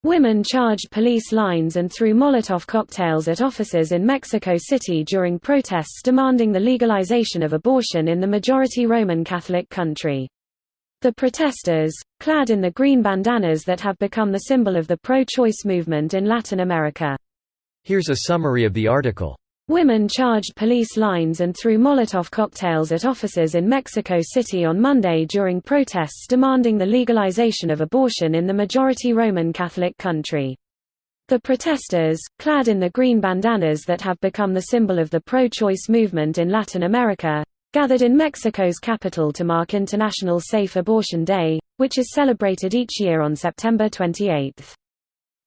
Women charged police lines and threw Molotov cocktails at officers in Mexico City during protests demanding the legalization of abortion in the majority Roman Catholic country. The protesters, clad in the green bandanas that have become the symbol of the pro-choice movement in Latin America. Here's a summary of the article. Women charged police lines and threw Molotov cocktails at officers in Mexico City on Monday during protests demanding the legalization of abortion in the majority Roman Catholic country. The protesters, clad in the green bandanas that have become the symbol of the pro-choice movement in Latin America, gathered in Mexico's capital to mark International Safe Abortion Day, which is celebrated each year on September 28.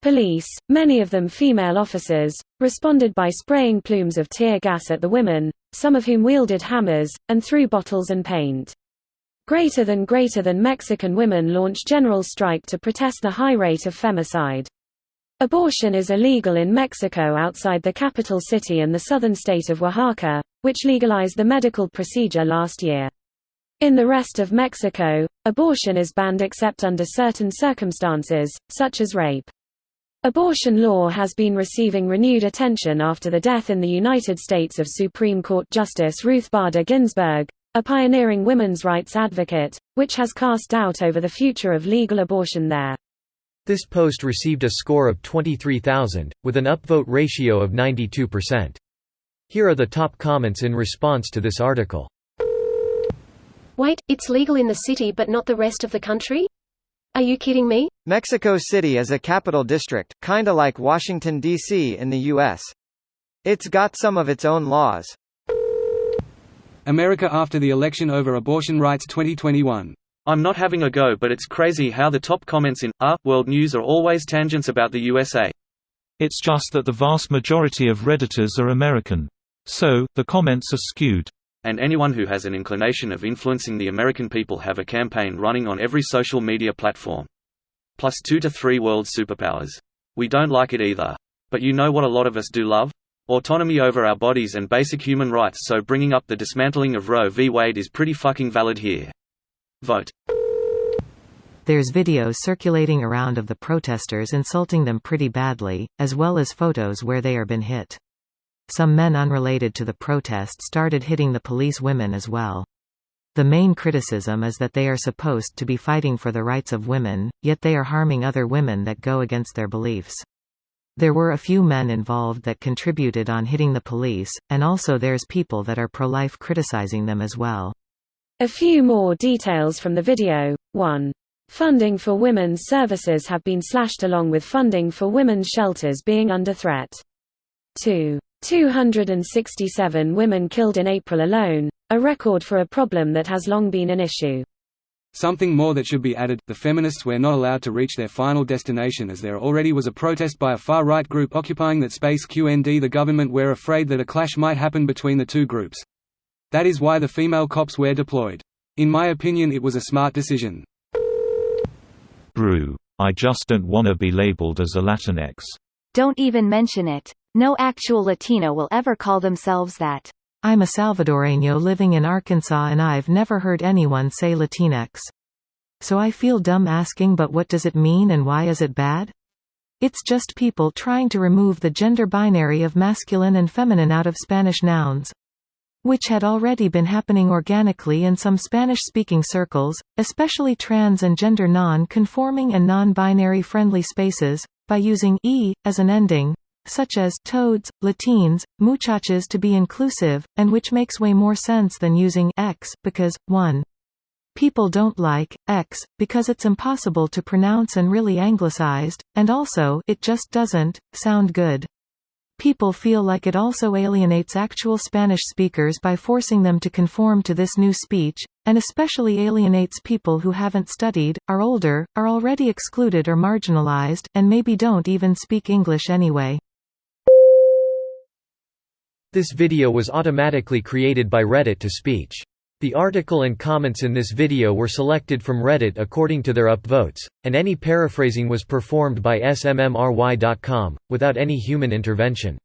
Police, many of them female officers, responded by spraying plumes of tear gas at the women, some of whom wielded hammers, and threw bottles and paint. Greater than Mexican women launched general strike to protest the high rate of femicide. Abortion is illegal in Mexico outside the capital city and the southern state of Oaxaca, which legalized the medical procedure last year. In the rest of Mexico, abortion is banned except under certain circumstances, such as rape. Abortion law has been receiving renewed attention after the death in the United States of Supreme Court Justice Ruth Bader Ginsburg, a pioneering women's rights advocate, which has cast doubt over the future of legal abortion there. This post received a score of 23,000, with an upvote ratio of 92%. Here are the top comments in response to this article. Wait, it's legal in the city but not the rest of the country? Are you kidding me? Mexico City is a capital district, kinda like Washington, D.C. in the U.S. It's got some of its own laws. America after the election over abortion rights 2021. I'm not having a go, but it's crazy how the top comments in World News are always tangents about the USA. It's just that the vast majority of Redditors are American. So, the comments are skewed. And anyone who has an inclination of influencing the American people have a campaign running on every social media platform. Plus 2 to 3 world superpowers. We don't like it either. But you know what a lot of us do love? Autonomy over our bodies and basic human rights, so bringing up the dismantling of Roe v. Wade is pretty fucking valid here. Vote. There's videos circulating around of the protesters insulting them pretty badly, as well as photos where they are been hit. Some men unrelated to the protest started hitting the police women as well. The main criticism is that they are supposed to be fighting for the rights of women, yet they are harming other women that go against their beliefs. There were a few men involved that contributed on hitting the police, and also there's people that are pro-life criticizing them as well. A few more details from the video. 1. Funding for women's services have been slashed along with funding for women's shelters being under threat. 2. 267 women killed in April alone, a record for a problem that has long been an issue. Something more that should be added, the feminists were not allowed to reach their final destination as there already was a protest by a far-right group occupying that space. The government were afraid that a clash might happen between the two groups. That is why the female cops were deployed. In my opinion, it was a smart decision. Brew. I just don't wanna be labeled as a Latinx. Don't even mention it. No actual Latino will ever call themselves that. I'm a Salvadoreño living in Arkansas and I've never heard anyone say Latinx. So I feel dumb asking, but what does it mean and why is it bad? It's just people trying to remove the gender binary of masculine and feminine out of Spanish nouns. Which had already been happening organically in some Spanish-speaking circles, especially trans and gender non-conforming and non-binary friendly spaces, by using «e» as an ending, such as «toads», «latines», «muchachas» to be inclusive, and which makes way more sense than using «x», because, 1. People don't like «x», because it's impossible to pronounce and really anglicized, and also, it just doesn't sound good. People feel like it also alienates actual Spanish speakers by forcing them to conform to this new speech, and especially alienates people who haven't studied, are older, are already excluded or marginalized, and maybe don't even speak English anyway. This video was automatically created by Reddit to speech. The article and comments in this video were selected from Reddit according to their upvotes, and any paraphrasing was performed by smmry.com, without any human intervention.